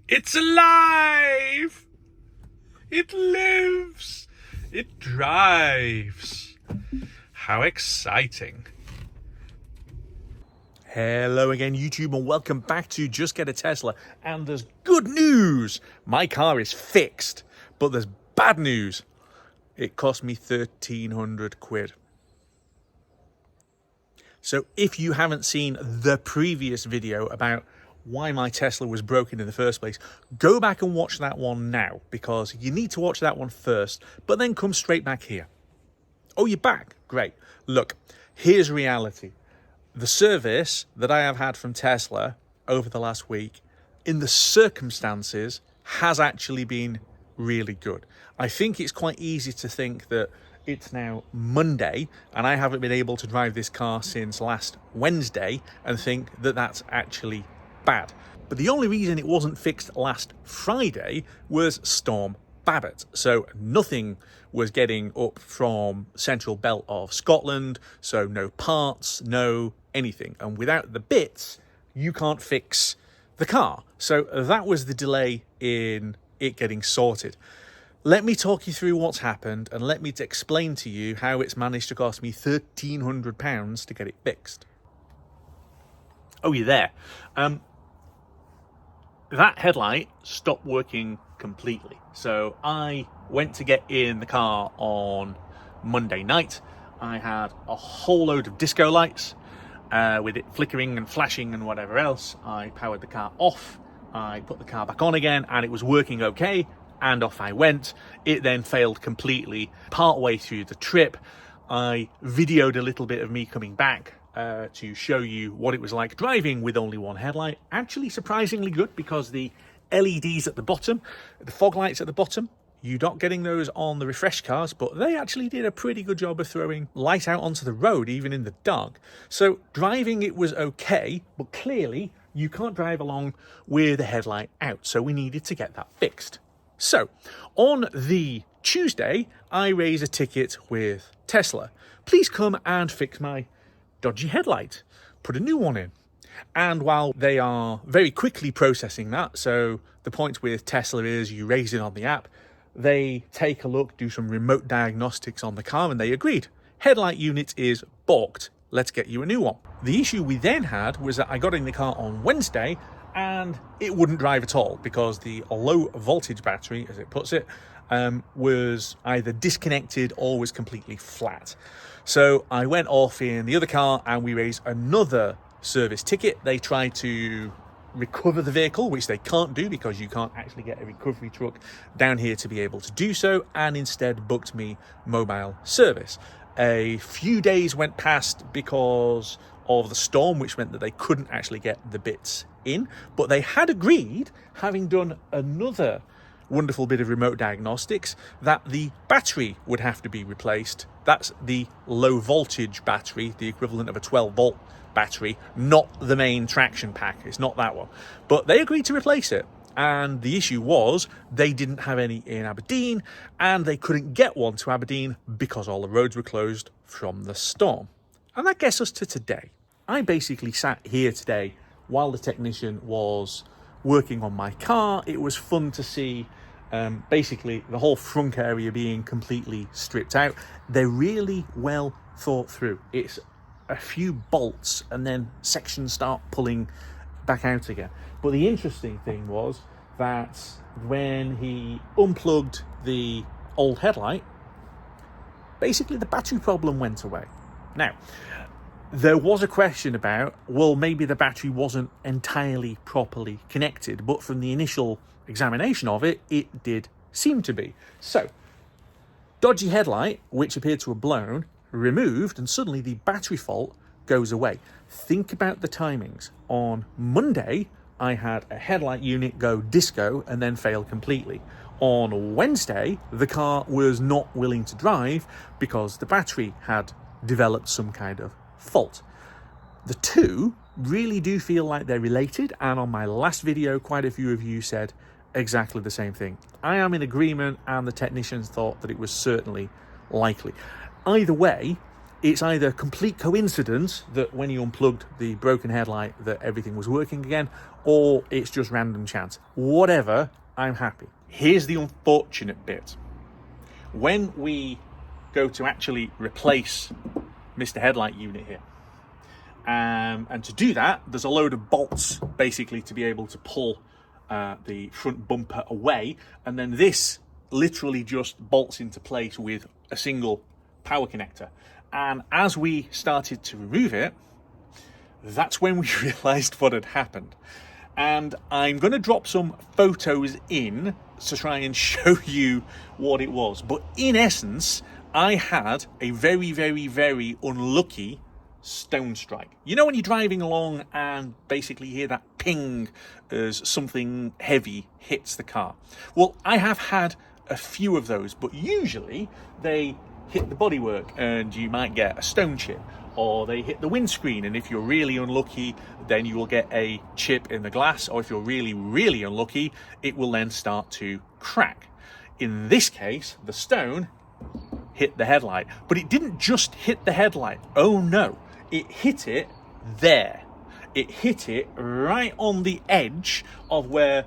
It's alive! It lives! It drives! How exciting. Hello again, YouTube, and welcome back to Just Get a Tesla. And there's good news! My car is fixed. But there's bad news. It cost me 1,300 quid. So if you haven't seen the previous video about why my Tesla was broken in the first place, go back and watch that one now, because you need to watch that one first, but then come straight back here. Oh, you're back? Great. Look, here's reality. The service that I have had from Tesla over the last week, in the circumstances, has actually been really good. I think it's quite easy to think that it's now Monday and I haven't been able to drive this car since last Wednesday and think that that's actually bad. But the only reason it wasn't fixed last Friday was Storm Babbitt. So nothing was getting up from central belt of Scotland, so no parts, no anything. And without the bits, you can't fix the car. So that was the delay in it getting sorted. Let me talk you through what's happened and let me explain to you how it's managed to cost me £1,300 to get it fixed. Oh, you're there. That headlight stopped working completely. So I went to get in the car on Monday night. I had a whole load of disco lights with it flickering and flashing and whatever else. I powered the car off. I put the car back on again and it was working okay. And off I went. It then failed completely. Partway through the trip, I videoed a little bit of me coming back to show you what it was like driving with only one headlight. Actually surprisingly good, because the LEDs at the bottom, the fog lights at the bottom, you're not getting those on the refresh cars, but they actually did a pretty good job of throwing light out onto the road, even in the dark. So driving it was okay, but clearly you can't drive along with the headlight out. So we needed to get that fixed. So, on the Tuesday, I raise a ticket with Tesla. Please come and fix my dodgy headlight. Put a new one in. And while they are very quickly processing that, so the point with Tesla is you raise it on the app, they take a look, do some remote diagnostics on the car, and they agreed. Headlight unit is balked. Let's get you a new one. The issue we then had was that I got in the car on Wednesday, and it wouldn't drive at all because the low voltage battery, as it puts it, was either disconnected or was completely flat. So I went off in the other car and we raised another service ticket. They tried to recover the vehicle, which they can't do because you can't actually get a recovery truck down here to be able to do so, and instead booked me mobile service. A few days went past because of the storm, which meant that they couldn't actually get the bits in, but they had agreed, having done another wonderful bit of remote diagnostics, that the battery would have to be replaced. That's the low voltage battery, the equivalent of a 12-volt battery, not the main traction pack. It's not that one, but they agreed to replace it. And the issue was they didn't have any in Aberdeen, and they couldn't get one to Aberdeen because all the roads were closed from the storm. And that gets us to today. I basically sat here today while the technician was working on my car. It was fun to see basically the whole front area being completely stripped out. They're really well thought through. It's a few bolts and then sections start pulling back out again. But the interesting thing was that when he unplugged the old headlight, basically the battery problem went away. Now, there was a question about, well, maybe the battery wasn't entirely properly connected, but from the initial examination of it, it did seem to be. So, dodgy headlight, which appeared to have blown, removed, and suddenly the battery fault goes away. Think about the timings. On Monday, I had a headlight unit go disco and then fail completely. On Wednesday, the car was not willing to drive because the battery had developed some kind of fault. The two really do feel like they're related, and on my last video quite a few of you said exactly the same thing. I am in agreement, and the technicians thought that it was certainly likely. Either way, it's either complete coincidence that when he unplugged the broken headlight that everything was working again, or it's just random chance. Whatever, I'm happy. Here's the unfortunate bit. When we go to actually replace Mr. Headlight unit here, and to do that, there's a load of bolts basically to be able to pull the front bumper away, and then this literally just bolts into place with a single power connector. And as we started to remove it, that's when we realized what had happened. And I'm going to drop some photos in to try and show you what it was. But in essence, I had a very, very, very unlucky stone strike. You know when you're driving along and basically hear that ping as something heavy hits the car? Well, I have had a few of those, but usually they hit the bodywork and you might get a stone chip, or they hit the windscreen, and if you're really unlucky then you will get a chip in the glass, or if you're really, really unlucky it will then start to crack. In this case, the stone hit the headlight, but it didn't just hit the headlight. Oh no, it hit it there. It hit it right on the edge of where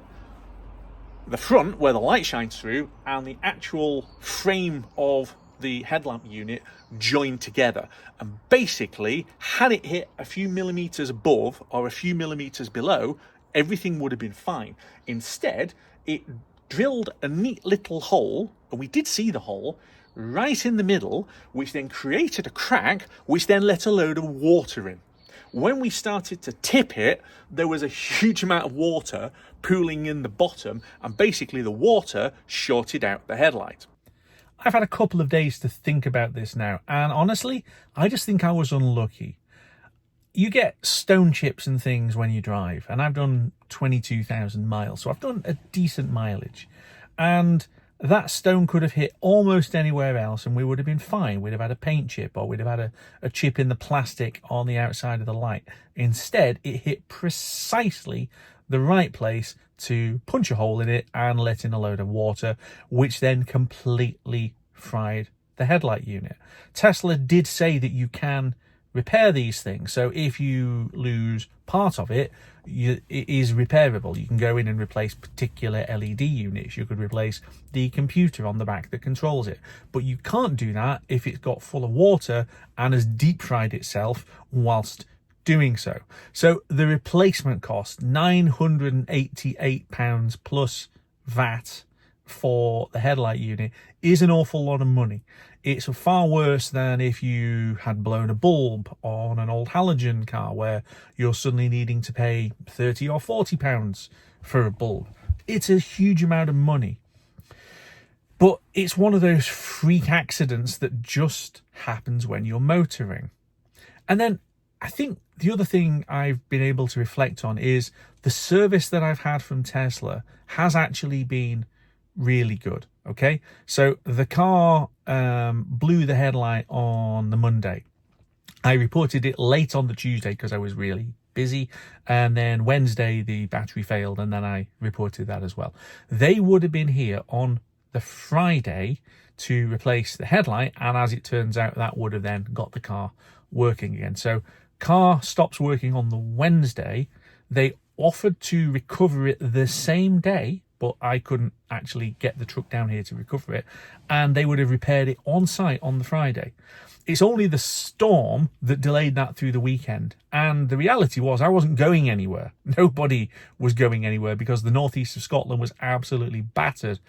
the front, where the light shines through, and the actual frame of the headlamp unit joined together. And basically, had it hit a few millimeters above or a few millimeters below, everything would have been fine. Instead, it drilled a neat little hole, and we did see the hole, right in the middle, which then created a crack, which then let a load of water in. When we started to tip it, there was a huge amount of water pooling in the bottom, and basically the water shorted out the headlight. I've had a couple of days to think about this now, and honestly, I just think I was unlucky. You get stone chips and things when you drive, and I've done 22,000 miles, so I've done a decent mileage. And that stone could have hit almost anywhere else and we would have been fine. We'd have had a paint chip, or we'd have had a chip in the plastic on the outside of the light. Instead, it hit precisely the right place to punch a hole in it and let in a load of water, which then completely fried the headlight unit. Tesla did say that you can repair these things. So if you lose part of it, it is repairable. You can go in and replace particular LED units. You could replace the computer on the back that controls it. But you can't do that if it's got full of water and has deep fried itself whilst doing so. So the replacement cost, £988 plus VAT for the headlight unit, is an awful lot of money. It's far worse than if you had blown a bulb on an old halogen car where you're suddenly needing to pay £30 or £40 for a bulb. It's a huge amount of money. But it's one of those freak accidents that just happens when you're motoring. And then I think the other thing I've been able to reflect on is the service that I've had from Tesla has actually been really good. Okay, so the car blew the headlight on the Monday. I reported it late on the Tuesday because I was really busy, and then Wednesday the battery failed, and then I reported that as well. They would have been here on the Friday to replace the headlight, and as it turns out, that would have then got the car working again. So car stops working on the Wednesday. They offered to recover it the same day, but I couldn't actually get the truck down here to recover it, and they would have repaired it on site on the Friday. It's only the storm that delayed that through the weekend, and the reality was I wasn't going anywhere. Nobody was going anywhere because the northeast of Scotland was absolutely battered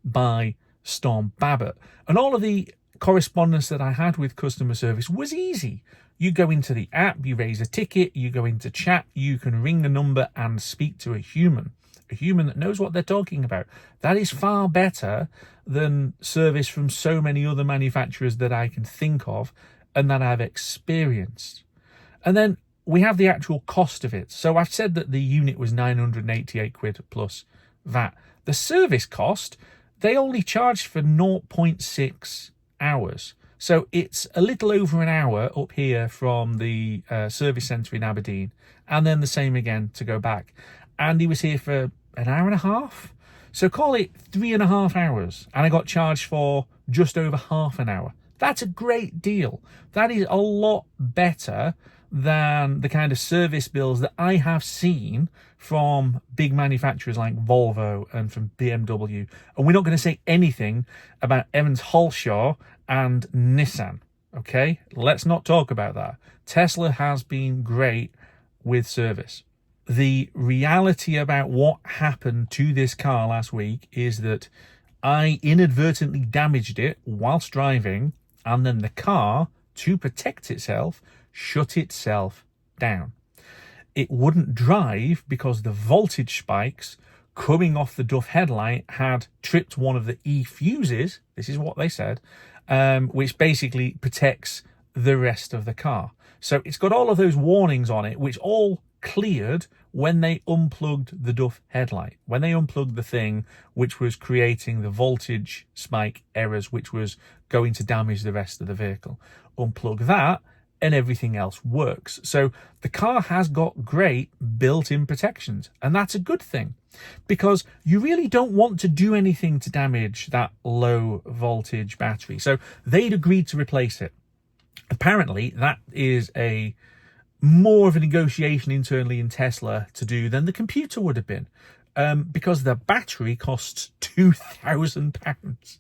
by Storm Babbitt, and all of the correspondence that I had with customer service was easy. You go into the app, you raise a ticket, you go into chat, you can ring the number and speak to a human that knows what they're talking about. That is far better than service from so many other manufacturers that I can think of and that I've experienced. And then we have the actual cost of it. So I've said that the unit was 988 quid plus VAT. The service cost, they only charged for 0.6 hours. So it's a little over an hour up here from the service centre in Aberdeen, and then the same again to go back. And he was here for an hour and a half. So call it 3.5 hours. And I got charged for just over half an hour. That's a great deal. That is a lot better than the kind of service bills that I have seen from big manufacturers like Volvo and from BMW. And we're not going to say anything about Evans Halshaw and Nissan. Okay, let's not talk about that. Tesla has been great with service. The reality about what happened to this car last week is that I inadvertently damaged it whilst driving, and then the car, to protect itself, shut itself down. It wouldn't drive because the voltage spikes coming off the Duff headlight had tripped one of the E-fuses, this is what they said, which basically protects the rest of the car. So it's got all of those warnings on it, which all cleared when they unplugged the Duff headlight, when they unplugged the thing which was creating the voltage spike errors, which was going to damage the rest of the vehicle. Unplug that and everything else works. So the car has got great built-in protections, and that's a good thing, because you really don't want to do anything to damage that low voltage battery. So they'd agreed to replace it. Apparently that is more of a negotiation internally in Tesla to do than the computer would have been, because the battery costs £2,000.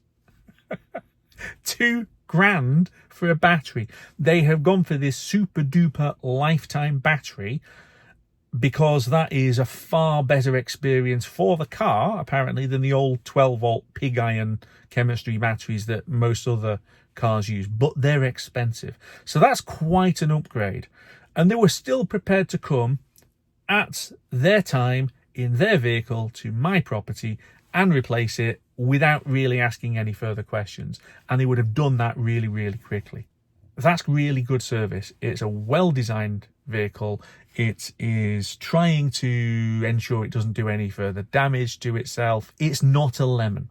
£2,000 for a battery. They have gone for this super duper lifetime battery because that is a far better experience for the car, apparently, than the old 12-volt pig iron chemistry batteries that most other cars use, but they're expensive. So that's quite an upgrade. And they were still prepared to come at their time in their vehicle to my property and replace it without really asking any further questions. And they would have done that really, really quickly. That's really good service. It's a well-designed vehicle. It is trying to ensure it doesn't do any further damage to itself. It's not a lemon.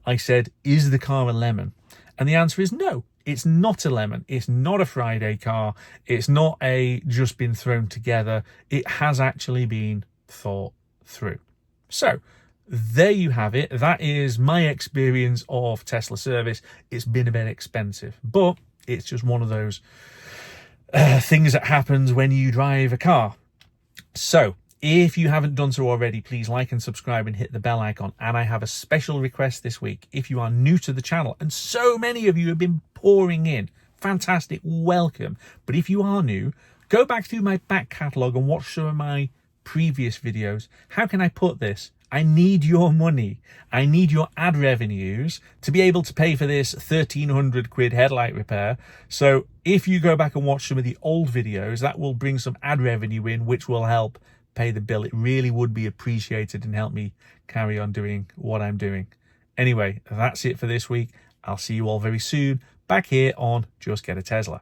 I said, is the car a lemon? And the answer is no. It's not a lemon. It's not a Friday car. It's not a just been thrown together. It has actually been thought through. So there you have it. That is my experience of Tesla service. It's been a bit expensive, but it's just one of those things that happens when you drive a car. So if you haven't done so already, please like and subscribe and hit the bell icon. And I have a special request this week. If you are new to the channel, and so many of you have been pouring in, fantastic, welcome. But if you are new, go back through my back catalogue and watch some of my previous videos. How can I put this? I need your money. I need your ad revenues to be able to pay for this 1,300 quid headlight repair. So if you go back and watch some of the old videos, that will bring some ad revenue in, which will help pay the bill. It really would be appreciated and help me carry on doing what I'm doing. Anyway, that's it for this week. I'll see you all very soon back here on Just Get a Tesla.